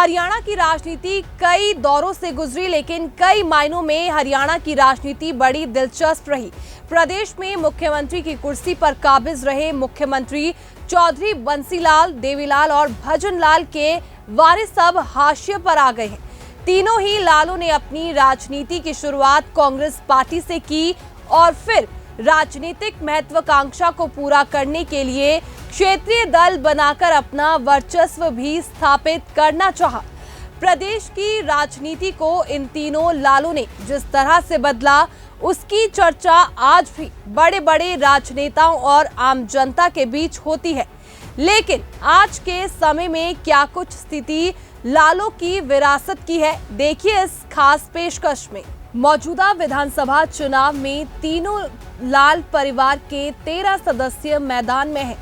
हरियाणा की राजनीति कई दौरों से गुजरी, लेकिन कई मायनों में हरियाणा की राजनीति बड़ी दिलचस्प रही। प्रदेश में मुख्यमंत्री की कुर्सी पर काबिज रहे मुख्यमंत्री चौधरी बंसीलाल, देवीलाल और भजनलाल के वारिस अब हाशिए पर आ गए हैं। तीनों ही लालों ने अपनी राजनीति की शुरुआत कांग्रेस पार्टी से की और फिर राजनीतिक महत्वाकांक्षा को पूरा करने के लिए क्षेत्रीय दल बनाकर अपना वर्चस्व भी स्थापित करना चाहा। प्रदेश की राजनीति को इन तीनों लालों ने जिस तरह से बदला, उसकी चर्चा आज भी बड़े बड़े राजनेताओं और आम जनता के बीच होती है। लेकिन आज के समय में क्या कुछ स्थिति लालों की विरासत की है, देखिए इस खास पेशकश में। मौजूदा विधानसभा चुनाव में तीनों लाल परिवार के 13 सदस्य मैदान में हैं।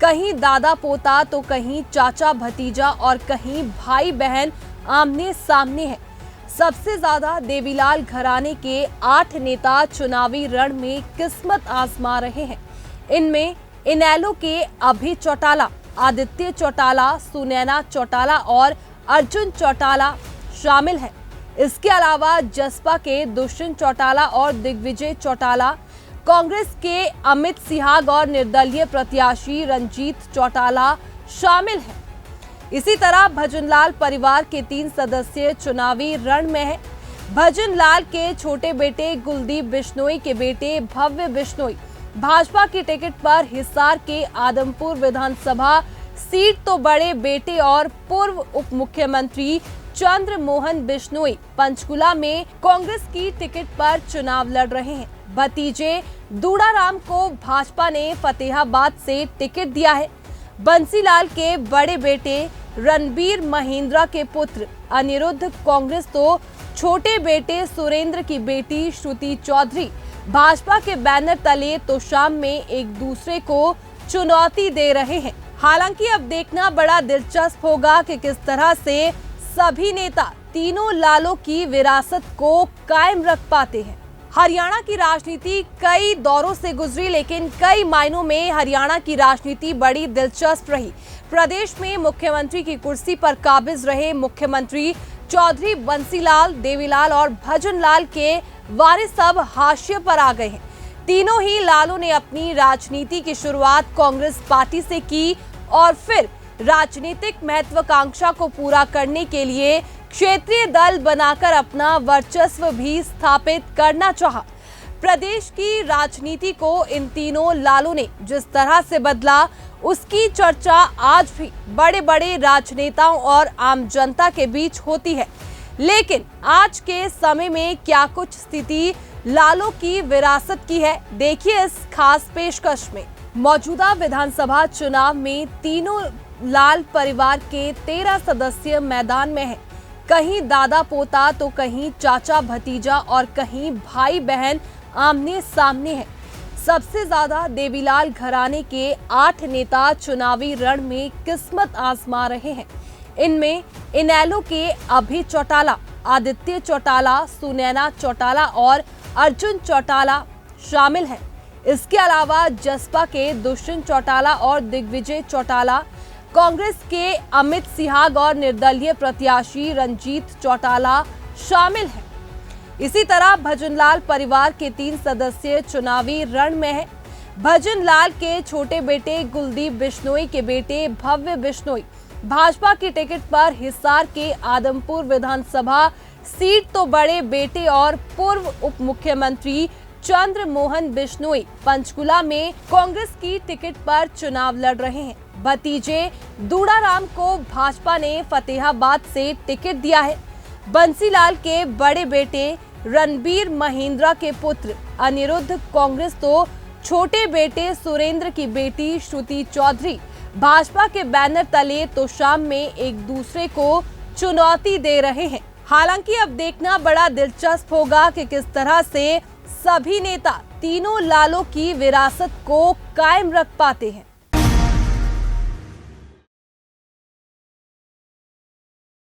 कहीं दादा पोता तो कहीं चाचा भतीजा और कहीं भाई बहन आमने सामने हैं। सबसे ज्यादा देवीलाल घराने के 8 नेता चुनावी रण में किस्मत आजमा रहे हैं। इनमें इनेलो के अभय चौटाला, आदित्य चौटाला, सुनैना चौटाला और अर्जुन चौटाला शामिल हैं। इसके अलावा जसपा के दुष्यंत चौटाला और दिग्विजय चौटाला, कांग्रेस के अमित सिहाग और निर्दलीय प्रत्याशी रंजीत चौटाला शामिल हैं। इसी तरह भजनलाल परिवार के 3 सदस्य चुनावी रण में हैं। भजनलाल के छोटे बेटे कुलदीप बिश्नोई के बेटे भव्य बिश्नोई भाजपा की टिकट पर हिसार के आदमपुर विधानसभा सीट तो बड़े बेटे और पूर्व उप मुख्यमंत्री चंद्र मोहन बिश्नोई पंचकुला में कांग्रेस की टिकट पर चुनाव लड़ रहे हैं। भतीजे दूड़ाराम को भाजपा ने फतेहाबाद से टिकट दिया है। बंसीलाल के बड़े बेटे रणबीर महेंद्रा के पुत्र अनिरुद्ध कांग्रेस तो छोटे बेटे सुरेंद्र की बेटी श्रुति चौधरी भाजपा के बैनर तले तो शाम में एक दूसरे को चुनौती दे रहे हैं। हालांकि अब देखना बड़ा दिलचस्प होगा कि किस तरह से सभी नेता तीनों लालों की विरासत को कायम रख पाते हैं। हरियाणा की राजनीति कई दौरों से गुजरी, लेकिन कई मायनों में हरियाणा की राजनीति बड़ी दिलचस्प रही। प्रदेश में मुख्यमंत्री की कुर्सी पर काबिज रहे मुख्यमंत्री चौधरी बंसीलाल, देवीलाल और भजनलाल के वारिस अब हाशिए पर आ गए हैं। तीनों ही लालों ने अपनी राजनीति की शुरुआत कांग्रेस पार्टी से की और फिर राजनीतिक महत्वाकांक्षा को पूरा करने के लिए क्षेत्रीय दल बनाकर अपना वर्चस्व भी स्थापित करना चाहा। प्रदेश की राजनीति को इन तीनों लालों ने जिस तरह से बदला, उसकी चर्चा आज भी बड़े बड़े राजनेताओं और आम जनता के बीच होती है। लेकिन आज के समय में क्या कुछ स्थिति लालों की विरासत की है, देखिए इस खास पेशकश में। मौजूदा विधानसभा चुनाव में तीनों लाल परिवार के 13 सदस्य मैदान में हैं। कहीं दादा पोता तो कहीं चाचा भतीजा और कहीं भाई बहन आमने सामने हैं। सबसे ज्यादा देवीलाल घराने के 8 नेता चुनावी रण में किस्मत आजमा रहे हैं। इनमें इनेलो के अभय चौटाला, आदित्य चौटाला, सुनैना चौटाला और अर्जुन चौटाला शामिल हैं। इसके अलावा जसपा के दुष्यंत चौटाला और दिग्विजय चौटाला, कांग्रेस के अमित सिहाग और निर्दलीय प्रत्याशी रंजीत चौटाला शामिल हैं। इसी तरह भजनलाल परिवार के 3 सदस्य चुनावी रण में हैं। भजनलाल के छोटे बेटे कुलदीप बिश्नोई के बेटे भव्य बिश्नोई भाजपा की टिकट पर हिसार के आदमपुर विधानसभा सीट तो बड़े बेटे और पूर्व उप मुख्यमंत्री चंद्र मोहन बिश्नोई पंचकुला में कांग्रेस की टिकट पर चुनाव लड़ रहे हैं। भतीजे दूड़ाराम को भाजपा ने फतेहाबाद से टिकट दिया है। बंसीलाल के बड़े बेटे रणबीर महेंद्रा के पुत्र अनिरुद्ध कांग्रेस तो छोटे बेटे सुरेंद्र की बेटी श्रुति चौधरी भाजपा के बैनर तले तो शाम में एक दूसरे को चुनौती दे रहे हैं। हालांकि अब देखना बड़ा दिलचस्प होगा कि किस तरह से सभी नेता तीनों लालों की विरासत को कायम रख पाते हैं।